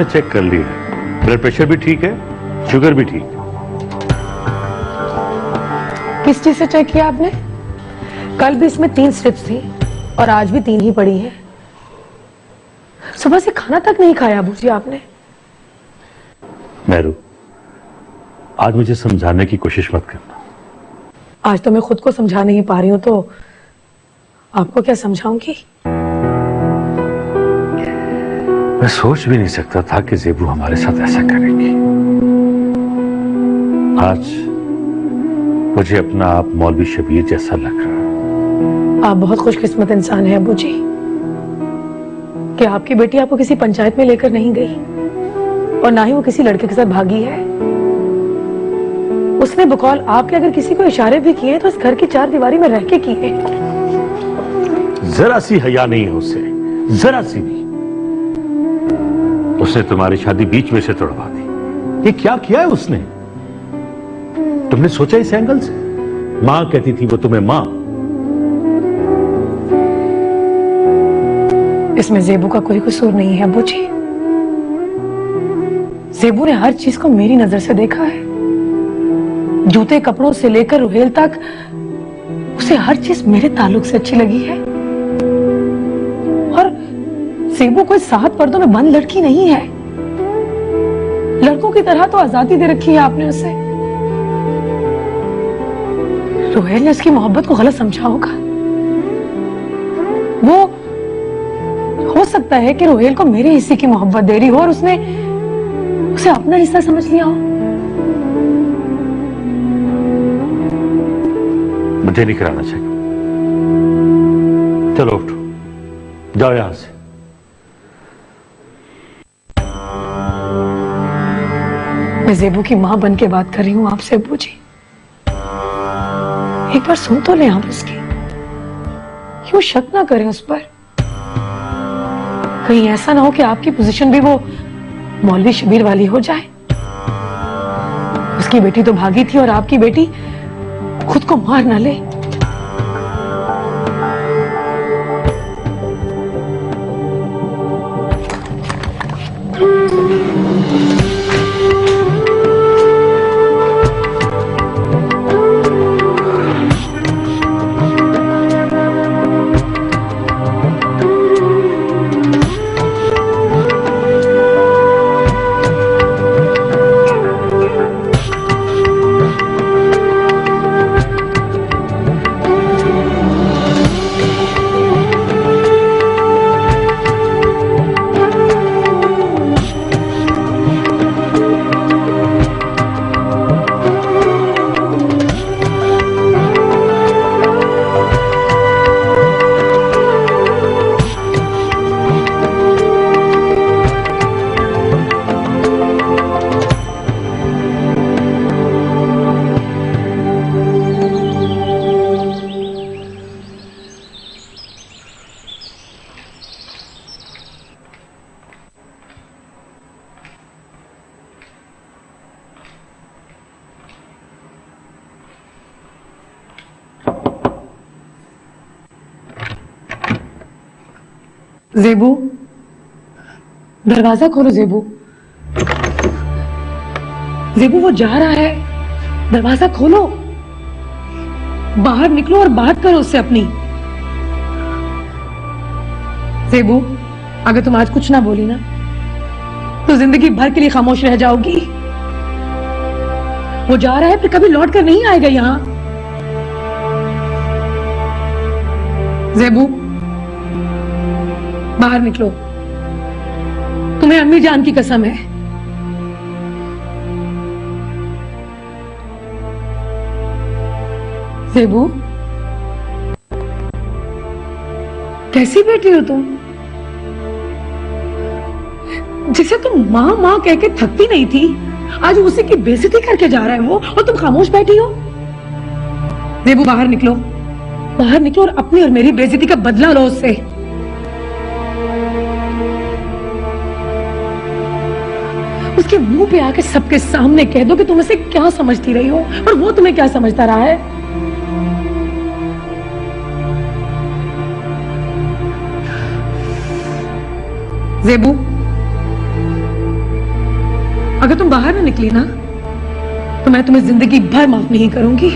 Check कर लिया, blood pressure भी ठीक है, शुगर भी ठीक है। किस चीज से चेक किया आपने? कल भी इसमें 3 स्ट्रिप्स थी और आज भी 3 ही पड़ी हैं। सुबह से खाना तक नहीं खाया अबू जी आपने। मेहरू, आज मुझे समझाने की कोशिश मत करना। आज तो मैं खुद को समझा नहीं पा रही हूं, तो आपको क्या समझाऊंगी? मैं सोच भी नहीं सकता था कि ज़ेबू हमारे साथ ऐसा करेगी। आज मुझे अपना आप मौलवी शबीर जैसा लग रहा है। आप बहुत खुशकिस्मत इंसान हैं अबू जी कि आपकी बेटी आपको किसी पंचायत में लेकर नहीं गई और ना ही वो किसी लड़के के साथ भागी है। उसने बकौल आपके अगर किसी को इशारे भी किए तो इस घर की 4 दीवारी में रह के किए। जरा सी हया नहीं है उसे, जरा सी भी। उसने तुम्हारी शादी बीच में से तोड़वा दी। ये क्या किया है उसने? तुमने सोचा इस एंगल से? मां कहती थी वो तुम्हें मां। इसमें ज़ेबू का कोई कसूर नहीं है अबू जी। ज़ेबू ने हर चीज को मेरी नजर से देखा है। जूते कपड़ों से लेकर रुहेल तक उसे हर चीज मेरे ताल्लुक से अच्छी लगी है। और ज़ेबू कोई 7 पर्दों में बंद लड़की नहीं है। लड़कों की तरह तो आजादी दे रखी है आपने उसे। रुहेल ने उसकी मोहब्बत को गलत समझा होगा। वो हो सकता है कि रुहेल को मेरे हिस्से की मोहब्बत दे रही हो और उसने उसे अपना हिस्सा समझ लिया हो। मुझे नहीं कराना चाहिए। चलो उठो, जाओ यहां से। मैं ज़ेबू की मां बन के बात कर रही हूं आपसे अबू जी। एक बार सुन तो ले आप उसकी। क्यों शक ना करें उस पर? कहीं ऐसा ना हो कि आपकी पोजीशन भी वो मौलवी शबीर वाली हो जाए। उसकी बेटी तो भागी थी और आपकी बेटी खुद को मार ना ले। ज़ेबू, दरवाजा खोलो ज़ेबू। ज़ेबू वो जा रहा है, दरवाजा खोलो। बाहर निकलो और बात करो उससे अपनी। ज़ेबू, अगर तुम आज कुछ ना बोली ना तो जिंदगी भर के लिए खामोश रह जाओगी। वो जा रहा है, फिर कभी लौट कर नहीं आएगा यहां। ज़ेबू, बाहर निकलो। तुम्हें अम्मी जान की कसम है। ज़ेबू, कैसी बेटी हो तुम, जिसे तुम मां मां कह के थकती नहीं थी, आज उसी की बेइज्जती करके जा रहा है वो, और तुम खामोश बैठी हो। ज़ेबू, बाहर निकलो, बाहर निकलो और अपनी और मेरी बेइज्जती का बदला लो उससे। उसके मुंह पे आके सबके सामने कह दो कि तुम उसे क्या समझती रही हो और वो तुम्हें क्या समझता रहा है। ज़ेबू, अगर तुम बाहर ना निकली ना तो मैं तुम्हें जिंदगी भर माफ नहीं करूंगी।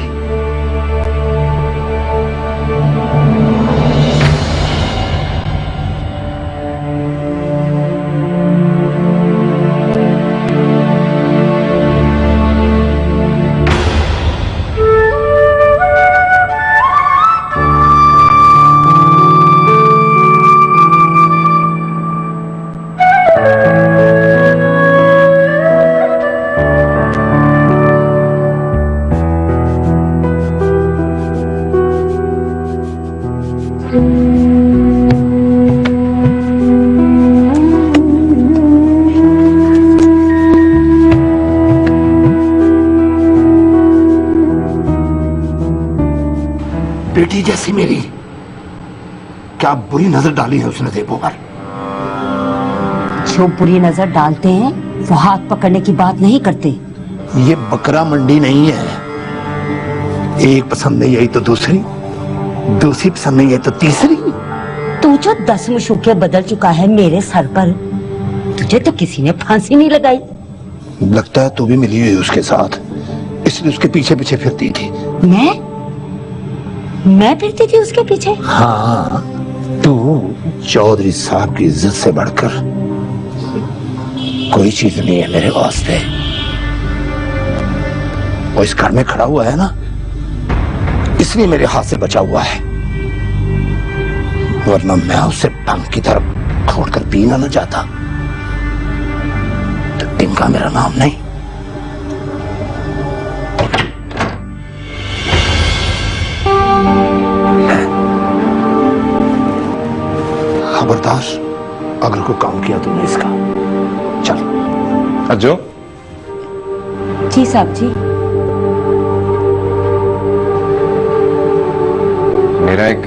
बेटी जैसी मेरी, क्या बुरी नजर डाली है उसने देबू पर। जो बुरी नजर डालते हैं वो हाथ पकड़ने की बात नहीं करते। ये बकरा मंडी नहीं है, एक पसंद नहीं आई तो दूसरी, दूसरी पसंद नहीं आई तो तीसरी। तू जो 10 मुशुके बदल चुका है मेरे सर पर, तुझे तो किसी ने फांसी नहीं लगाई। लगता है तू भी मिली हुई उसके साथ, इसलिए उसके पीछे पीछे फिरती थी। मैं फिरती थी उसके पीछे? हाँ, तू चौधरी साहब की इज्जत से बढ़कर कोई चीज नहीं है मेरे वास्ते। वो इस घर में खड़ा हुआ है ना, इसलिए मेरे हाथ से बचा हुआ है, वरना मैं उसे भंग की तरफ खोदकर पीना न जाता। तो टिंका मेरा नाम नहीं। खबरदार अगर कोई काम किया तुमने इसका। चल। अज्जो। जी साहब जी। मेरा एक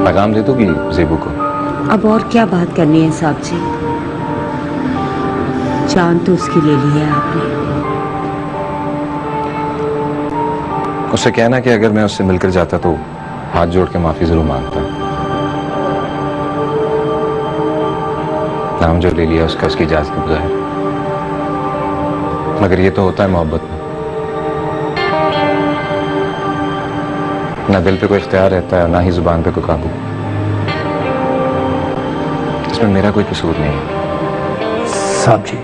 पैगाम दे दोगी ज़ेबू को? अब और क्या बात करनी है साहब जी, जान तो उसकी ले ली है आपने। उससे कहना कि अगर मैं उससे मिलकर जाता तो हाथ जोड़ के माफी जरूर मांगता। नाम जो ले लिया उसका उसकी इजाजत के बगैर। मगर ये तो होता है मोहब्बत में, ना दिल पे कोई इख्तियार रहता है ना ही जुबान पे कोई काबू। इसमें मेरा कोई कसूर नहीं है। साहब जी,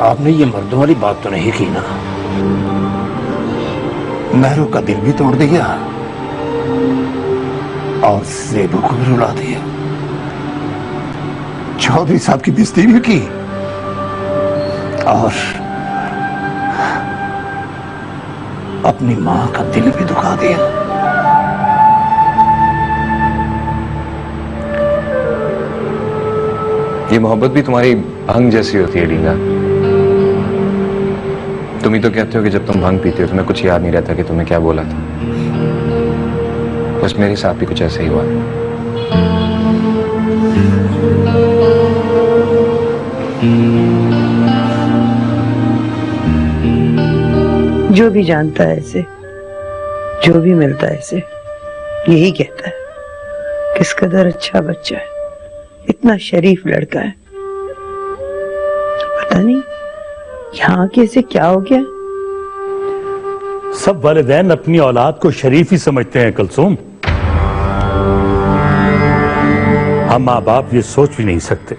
आपने ये मर्दों वाली बात तो नहीं की ना? महरों का दिल भी तोड़ दिया और ज़ेबू को भी रुला दिया, चौधरी साहब की बेइज्जती भी की और अपनी मां का दिल भी दुखा दिया। ये मोहब्बत भी तुम्हारी भंग जैसी होती है डींगा। तुम ही तो कहते हो कि जब तुम भंग पीते हो तुम्हें कुछ याद नहीं रहता कि तुमने क्या बोला था। बस मेरे साथ भी कुछ ऐसा ही हुआ। जो भी जानता है इसे, जो भी मिलता है इसे, यही कहता है किस कदर अच्छा बच्चा है, इतना शरीफ लड़का है। पता नहीं यहाँ के इसे क्या हो गया। सब वालिदैन अपनी औलाद को शरीफ ही समझते हैं कुलसूम। हम माँ बाप ये सोच भी नहीं सकते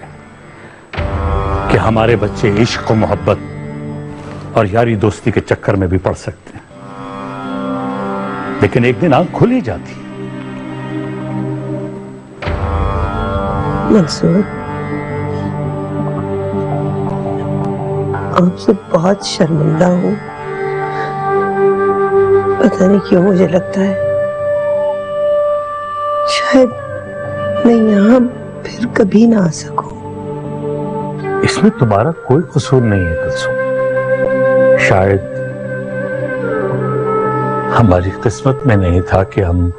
कि हमारे बच्चे इश्क और मोहब्बत और यारी दोस्ती के चक्कर में भी पड़ सकते हैं, लेकिन एक दिन आंख खुल ही जाती। मंसूर, आपसे बहुत शर्मिंदा हूँ। पता नहीं क्यों मुझे लगता है शायद मैं यहाँ फिर कभी ना आ सकूं। इसमें तुम्हारा कोई कसूर नहीं है कुलसूम। शायद हमारी किस्मत में नहीं था कि हम